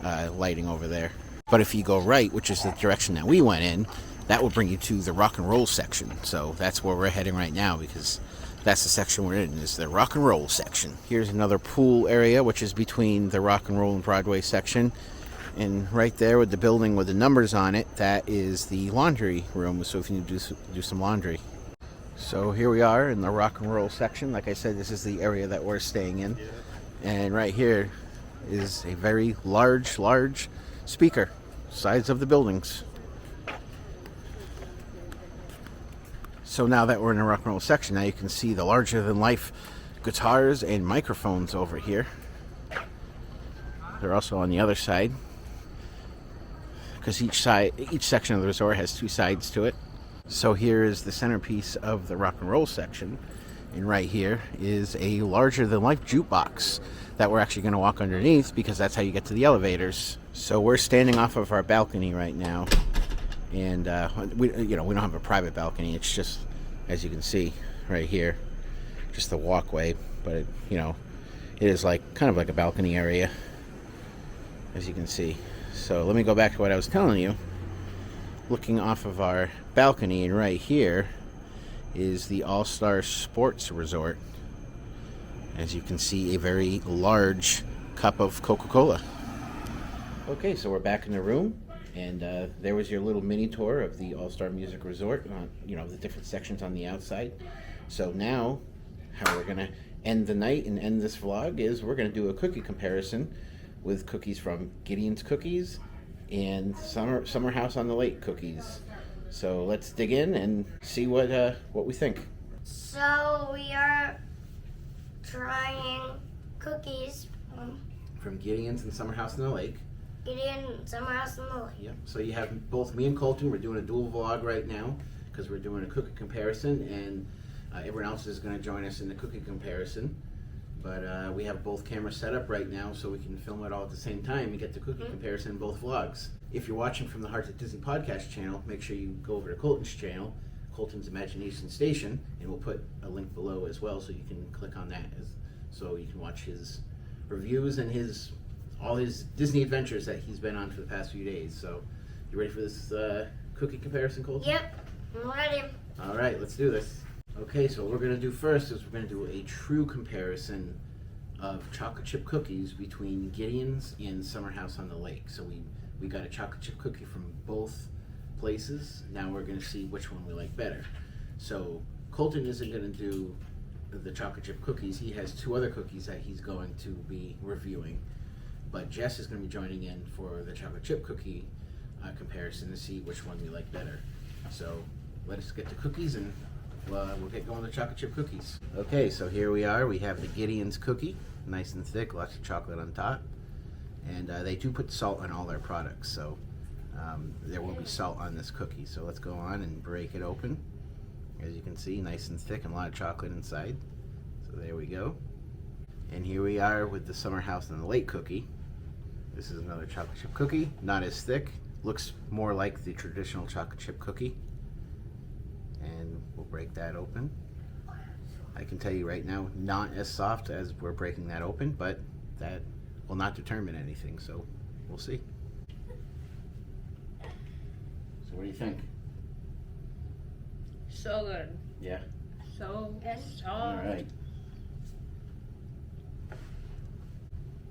lighting over there. But if you go right, which is the direction that we went in, that will bring you to the rock and roll section. So that's where we're heading right now, because that's the section we're in, is the rock and roll section. Here's another pool area, which is between the rock and roll and Broadway section. And right there with the building with the numbers on it, that is the laundry room. So if you need to do some laundry. So here we are in the rock and roll section. Like I said, this is the area that we're staying in. And right here is a very large speaker, sides of the buildings. So now that we're in the rock and roll section, now you can see the larger than life guitars and microphones over here. They're also on the other side, because each section of the resort has 2 sides to it. So here is the centerpiece of the rock and roll section, and right here is a larger than life jukebox that we're actually going to walk underneath, because that's how you get to the elevators. So we're standing off of our balcony right now, and we don't have a private balcony. It's just, as you can see right here, just the walkway. But it is kind of like a balcony area, as you can see. So let me go back to what I was telling you. Looking off of our balcony, and right here is the All-Star Sports Resort. As you can see, a very large cup of Coca-Cola. Okay, so we're back in the room, and there was your little mini tour of the All-Star Music Resort, the different sections on the outside. So now, how we're going to end the night and end this vlog is we're going to do a cookie comparison with cookies from Gideon's Cookies and Summer House on the Lake cookies. So let's dig in and see what we think. So we are trying cookies From Gideon's and Summer House on the Lake. Gideon Summer House on the Lake. Yep. So you have both me and Colton. We're doing a dual vlog right now because we're doing a cookie comparison, and everyone else is going to join us in the cookie comparison. But we have both cameras set up right now so we can film it all at the same time and get the cookie comparison in both vlogs. If you're watching from the Hearts at Disney podcast channel, make sure you go over to Colton's channel, Colton's Imagination Station, and we'll put a link below as well, so you can click on that so you can watch his reviews and all his Disney adventures that he's been on for the past few days. So you ready for this cookie comparison, Colton? Yep, I'm ready. All right, let's do this. Okay, so what we're going to do first is we're going to do a true comparison of chocolate chip cookies between Gideon's and Summer House on the Lake. So we got a chocolate chip cookie from both places. Now we're going to see which one we like better. So Colton isn't going to do the chocolate chip cookies. He has 2 other cookies that he's going to be reviewing. But Jess is going to be joining in for the chocolate chip cookie comparison to see which one we like better. So let us get the cookies and we'll get going with the chocolate chip cookies. Okay, so here we are. We have the Gideon's cookie, nice and thick, lots of chocolate on top. And they do put salt on all their products, so there will be salt on this cookie. So let's go on and break it open. As you can see, nice and thick and a lot of chocolate inside. So there we go. And here we are with the Summer House on the Lake cookie. This is another chocolate chip cookie, not as thick. Looks more like the traditional chocolate chip cookie. And We'll break that open. I can tell you right now, not as soft as we're breaking that open, but that will not determine anything, so we'll see. So what do you think? So good. Yeah? So Good. All soft. right.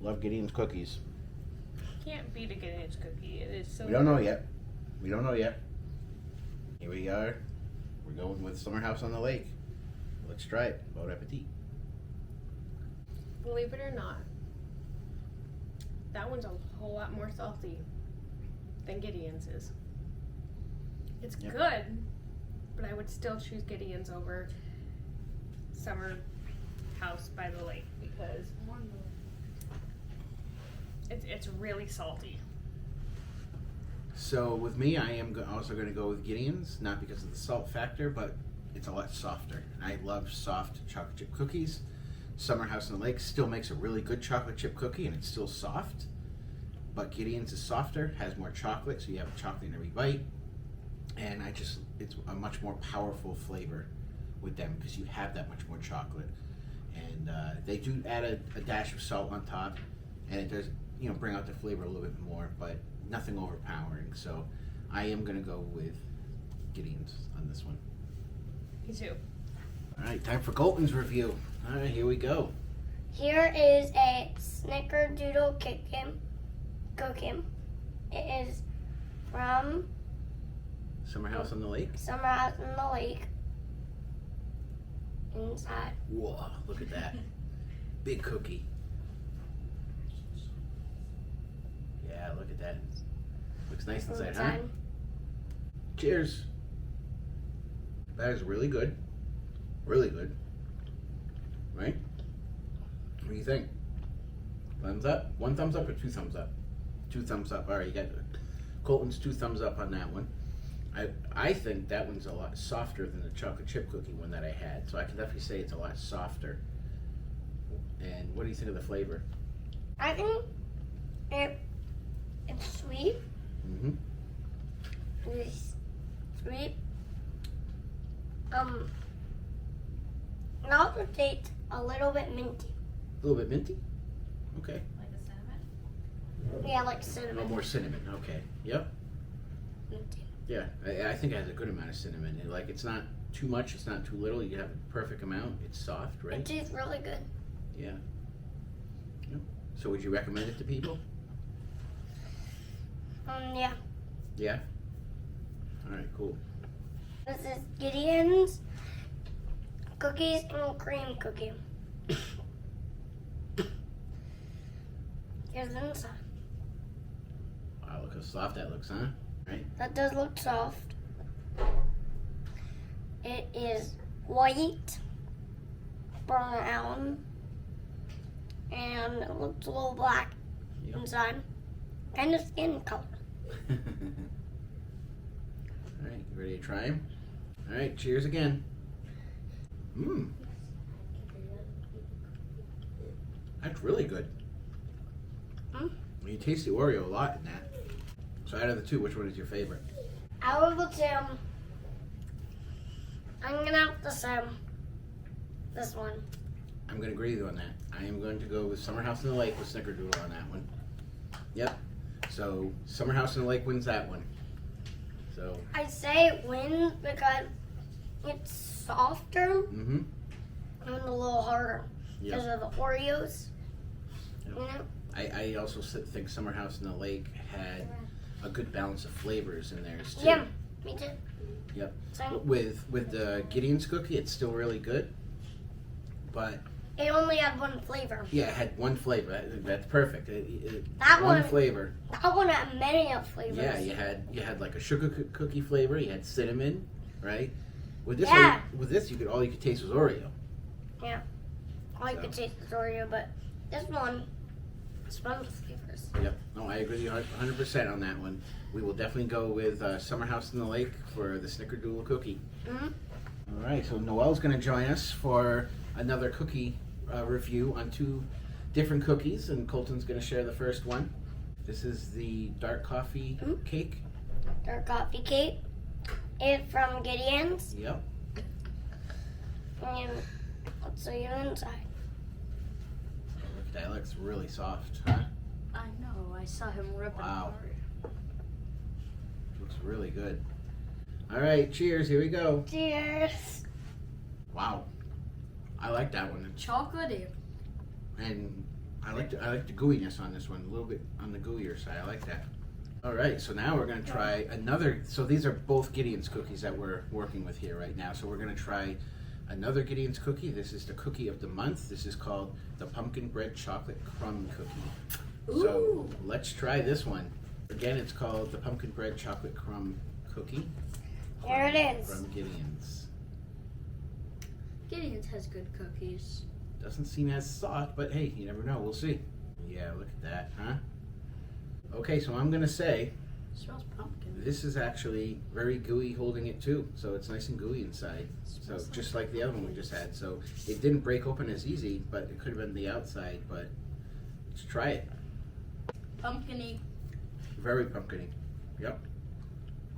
Love Gideon's cookies. Can't beat a Gideon's cookie. It is so We don't know yet. We don't know yet. Here we are. We're going with Summer House on the Lake. Let's try it. Bon appetit. Believe it or not, that one's a whole lot more salty than Gideon's is. It's Yep. good, but I would still choose Gideon's over Summer House by the Lake because it's really salty. So with me, I am also going to go with Gideon's, not because of the salt factor, but it's a lot softer. And I love soft chocolate chip cookies. Summer House on the Lake still makes a really good chocolate chip cookie, and it's still soft. But Gideon's is softer, has more chocolate, so you have chocolate in every bite. And it's a much more powerful flavor with them because you have that much more chocolate. And they do add a dash of salt on top, and it does, bring out the flavor a little bit more, but nothing overpowering. So I am going to go with Gideon's on this one. Me too. All right, time for Colton's review. All right, here we go. Here is a snickerdoodle cookie. It is from Summer House on the Lake. Summer House on the Lake. Inside. Whoa, look at that. Big cookie. Yeah, look at that. Looks nice inside, huh? Cheers. That is really good. Really good. Right? What do you think? Thumbs up? 1 thumbs up or 2 thumbs up? 2 thumbs up. All right, you got Colton's 2 thumbs up on that one. I think that one's a lot softer than the chocolate chip cookie one that I had. So I can definitely say it's a lot softer. And what do you think of the flavor? I think it's sweet. Mm-hmm. It's sweet. It also tastes a little bit minty. A little bit minty? Okay. Yeah, like A cinnamon. little more cinnamon. Okay. Yep. Minty. Yeah, I think it has a good amount of cinnamon. Like, it's not too much, it's not too little. You have a perfect amount. It's soft, It right? tastes really good. Yeah. Yep. So would you recommend it to people? Yeah. Yeah? All right, cool. This is Gideon's cookies and cream cookie. Here's the inside. Wow, look how soft that looks, huh? Right? That does look soft. It is white, brown, and it looks a little black Yep. inside. Kind of skin color. All right, you ready to try them? All right, cheers again. Mmm. That's really good. Mm. You taste the Oreo a lot in that. So out of the 2, which one is your favorite? Out of the 2, I'm gonna have to say this one. I'm going to agree with you on that. I am going to go with Summer House on the Lake with Snickerdoodle on that one. Yep. So Summer House on the Lake wins that one. So. I say it wins because it's softer Mm-hmm. and a little harder because Yep. of the Oreos. Yep. You know? I also think Summer House on the Lake had a good balance of flavors in theirs too. Yeah, me too. Yep. So With the Gideon's cookie, it's still really good, but it only had one flavor. yeah, it had one flavor. That's perfect. That one one- flavor. That one had many of flavors. Yeah, you had like a sugar cookie flavor. You had cinnamon, right? With this Yeah. one, with this, all you could taste was Oreo. All you So. could taste was Oreo, but this one has fun with flavors. Yep. No, I agree with you 100% on that one. We will definitely go with Summer House on the Lake for the Snickerdoodle cookie. Mm-hmm. All right, so Noelle's going to join us for another cookie review on 2 different cookies, and Colton's going to share the first one. This is the dark coffee Mhm. cake. Dark coffee cake. It's from Gideon's. Yep. And let's see you inside. Look, that looks really soft, huh? I know. I saw him rip it Wow. apart. Looks really good. All right, cheers. Here we go. Cheers. Wow, I like that one, Chocolatey. and I like the gooiness on this one. A little bit on the gooier side. I like that. All right, so now we're gonna try another. So these are both Gideon's cookies that we're working with here right now. So we're gonna try another Gideon's cookie. This is the cookie of the month. This is called the pumpkin bread chocolate crumb cookie. So Ooh. let's try this one. Again, it's called the pumpkin bread chocolate crumb cookie. Here it is. From Gideon's. Gideon's has good cookies. Doesn't seem as soft, but hey, you never know. We'll see. Yeah, look at that, huh? Okay, so I'm gonna say Smells pumpkin. this is actually very gooey holding it too. So it's nice and gooey inside. So Smells like just like the other one we just had. So it didn't break open as easy, but it could have been the outside. But let's try it. Pumpkin-y. Very pumpkin-y. Yep.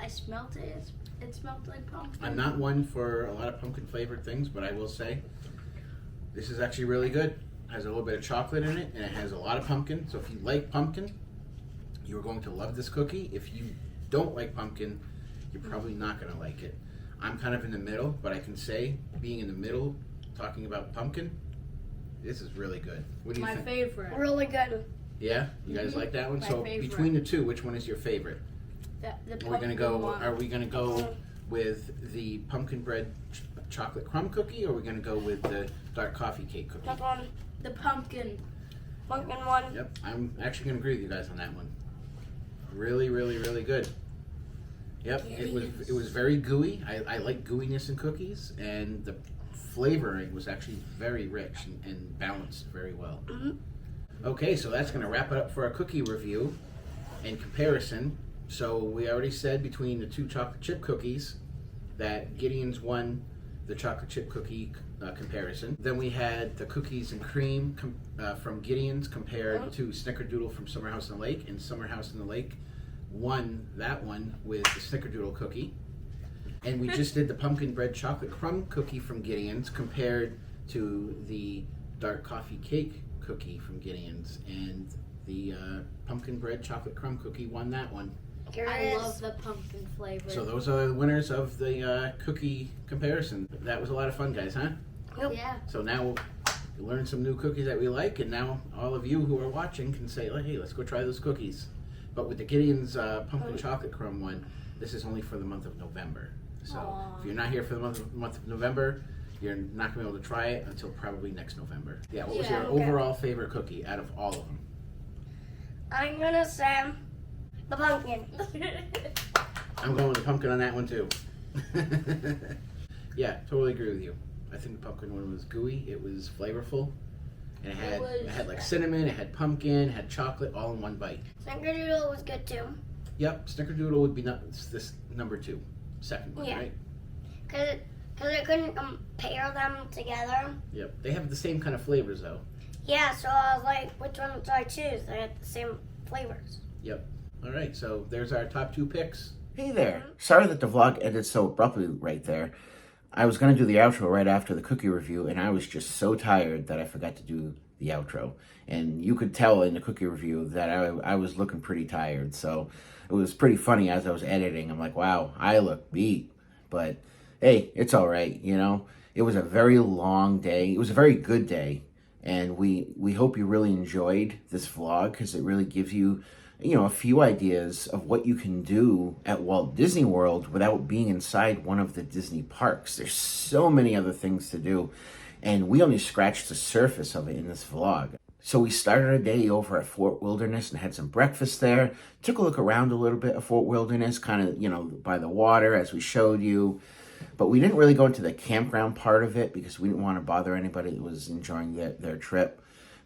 I smelled it. It smelled like pumpkin. I'm not one for a lot of pumpkin flavored things, but I will say this is actually really good. It has a little bit of chocolate in it, and it has a lot of pumpkin. So if you like pumpkin, you're going to love this cookie. If you don't like pumpkin, you're probably not going to like it. I'm kind of in the middle, but I can say, being in the middle, talking about pumpkin, this is really good. What do you My think? favorite. Really good. Yeah, you guys like that one? My So favorite. between the two, which one is your favorite? The We're gonna go. one. Are we gonna go with the pumpkin bread chocolate crumb cookie, or are we gonna go with the dark coffee cake cookie? That one. The pumpkin. Pumpkin one. Yep, I'm actually gonna agree with you guys on that one. Really, really, really good. Yep, it was very gooey. I like gooiness in cookies, and the flavoring was actually very rich and balanced very well. Mhm. Okay, so that's gonna wrap it up for our cookie review and comparison. So we already said between the two chocolate chip cookies that Gideon's won the chocolate chip cookie comparison. Then we had the cookies and cream from Gideon's compared to Snickerdoodle from Summer House in the Lake, and Summer House in the Lake won that one with the Snickerdoodle cookie. And we just did the pumpkin bread chocolate crumb cookie from Gideon's compared to the dark coffee cake cookie from Gideon's, and the pumpkin bread chocolate crumb cookie won that one. Here it I is. love the pumpkin flavor. So those are the winners of the cookie comparison. That was a lot of fun, guys, huh? Yeah. So now we'll learn some new cookies that we like, and now all of you who are watching can say, like, hey, let's go try those cookies. But with the Gideon's pumpkin chocolate crumb one, this is only for the month of November. So Aww. if you're not here for the month of November, you're not going to be able to try it until probably next November. Yeah, what was Yeah. your Okay. overall favorite cookie out of all of them? I'm gonna say the pumpkin. I'm going with the pumpkin on that one too. Yeah, totally agree with you. I think the pumpkin one was gooey. It was flavorful, and it had like cinnamon, it had pumpkin, it had chocolate, all in one bite. Snickerdoodle was good too. Yep, Snickerdoodle would be this number two, second one, Yeah. right? Cause I couldn't compare them together. Yep, they have the same kind of flavors though. Yeah, so I was like, which one should I choose? They had the same flavors. Yep. All right, so there's our top two picks. Hey there. Sorry that the vlog ended so abruptly right there. I was going to do the outro right after the cookie review, and I was just so tired that I forgot to do the outro. And you could tell in the cookie review that I was looking pretty tired. So it was pretty funny as I was editing. I'm like, wow, I look beat. But hey, it's all right, you know. It was a very long day. It was a very good day. And we hope you really enjoyed this vlog, because it really gives you, you know, a few ideas of what you can do at Walt Disney World without being inside one of the Disney parks. There's so many other things to do, and we only scratched the surface of it in this vlog. So we started our day over at Fort Wilderness and had some breakfast there. Took a look around a little bit at Fort Wilderness, kind of, you know, by the water as we showed you. But we didn't really go into the campground part of it because we didn't want to bother anybody that was enjoying their trip.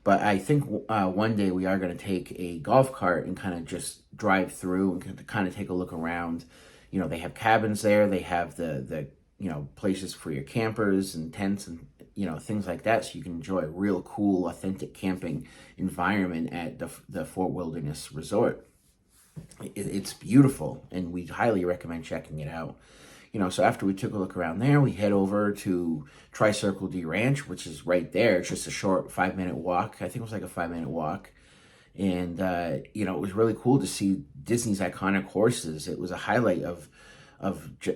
But I think one day we are going to take a golf cart and kind of just drive through and kind of take a look around. You know, they have cabins there. They have the you know, places for your campers and tents and, you know, things like that. So you can enjoy a real cool, authentic camping environment at the Fort Wilderness Resort. It's beautiful, and we highly recommend checking it out. So after we took a look around there, we head over to Tri-Circle D Ranch, which is right there. It's just a short 5-minute walk. I think it was like a 5-minute walk. And, it was really cool to see Disney's iconic horses. It was a highlight of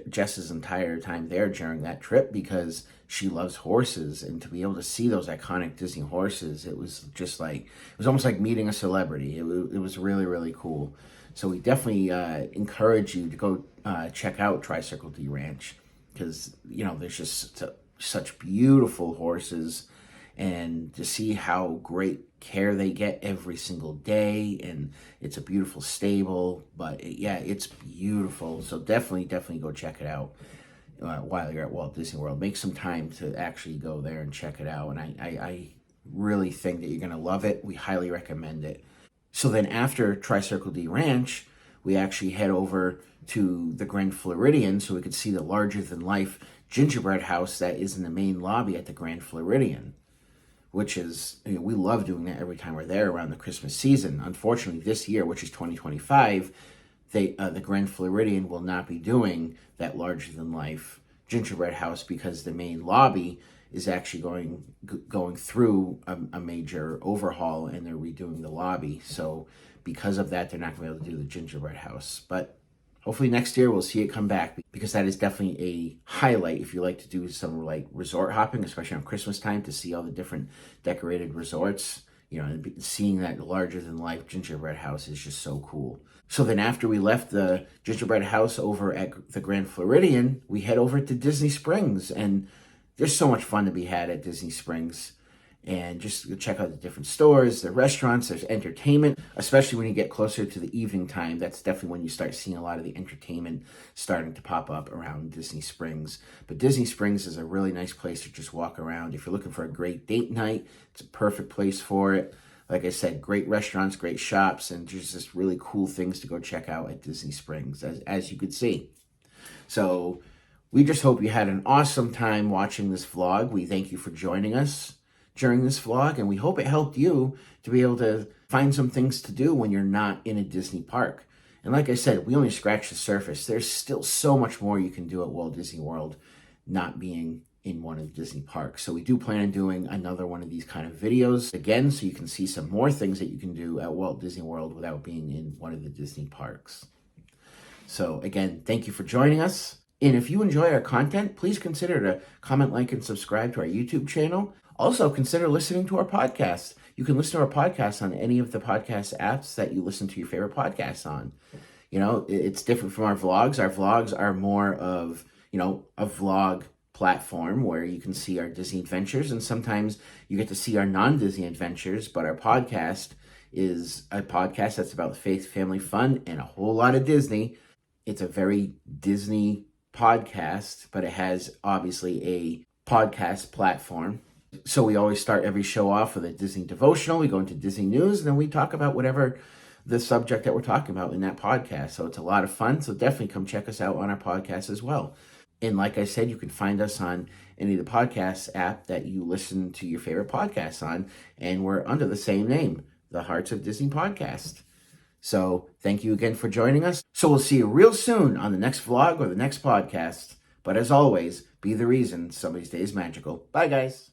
Jess's entire time there during that trip because she loves horses, and to be able to see those iconic Disney horses, it was just like, it was almost like meeting a celebrity. It was really, really cool. So we definitely encourage you to go check out Tri-Circle D Ranch because, there's just such beautiful horses, and to see how great care they get every single day, and it's a beautiful stable. But it's beautiful. So definitely go check it out while you're at Walt Disney World. Make some time to actually go there and check it out. And I really think that you're going to love it. We highly recommend it. So then after Tri-Circle D Ranch, we actually head over to the Grand Floridian so we could see the larger-than-life gingerbread house that is in the main lobby at the Grand Floridian, which is, we love doing that every time we're there around the Christmas season. Unfortunately, this year, which is 2025, the Grand Floridian will not be doing that larger-than-life gingerbread house because the main lobby is actually going through a major overhaul, and they're redoing the lobby. So because of that, they're not going to be able to do the gingerbread house. But hopefully next year we'll see it come back, because that is definitely a highlight if you like to do some like resort hopping, especially on Christmas time, to see all the different decorated resorts. And seeing that larger-than-life gingerbread house is just so cool. So then after we left the gingerbread house over at the Grand Floridian, we head over to Disney Springs, and there's so much fun to be had at Disney Springs. And just check out the different stores, the restaurants, there's entertainment, especially when you get closer to the evening time. That's definitely when you start seeing a lot of the entertainment starting to pop up around Disney Springs. But Disney Springs is a really nice place to just walk around. If you're looking for a great date night, it's a perfect place for it. Like I said, great restaurants, great shops, and just really cool things to go check out at Disney Springs, as you could see. So we just hope you had an awesome time watching this vlog. We thank you for joining us during this vlog, and we hope it helped you to be able to find some things to do when you're not in a Disney park. And like I said, we only scratched the surface. There's still so much more you can do at Walt Disney World, not being in one of the Disney parks. So we do plan on doing another one of these kind of videos again, so you can see some more things that you can do at Walt Disney World without being in one of the Disney parks. So again, thank you for joining us. And if you enjoy our content, please consider to comment, like, and subscribe to our YouTube channel. Also, consider listening to our podcast. You can listen to our podcast on any of the podcast apps that you listen to your favorite podcasts on. It's different from our vlogs. Our vlogs are more of, a vlog platform where you can see our Disney adventures, and sometimes you get to see our non-Disney adventures. But our podcast is a podcast that's about faith, family, fun, and a whole lot of Disney. It's a very Disney podcast, but it has obviously a podcast platform. So we always start every show off with a Disney devotional. We go into Disney news, and then we talk about whatever the subject that we're talking about in that podcast. So it's a lot of fun. So definitely come check us out on our podcast as well. And like I said, you can find us on any of the podcast app that you listen to your favorite podcasts on. And we're under the same name, the Hearts of Disney Podcast. So thank you again for joining us. So we'll see you real soon on the next vlog or the next podcast. But as always, be the reason somebody's day is magical. Bye, guys.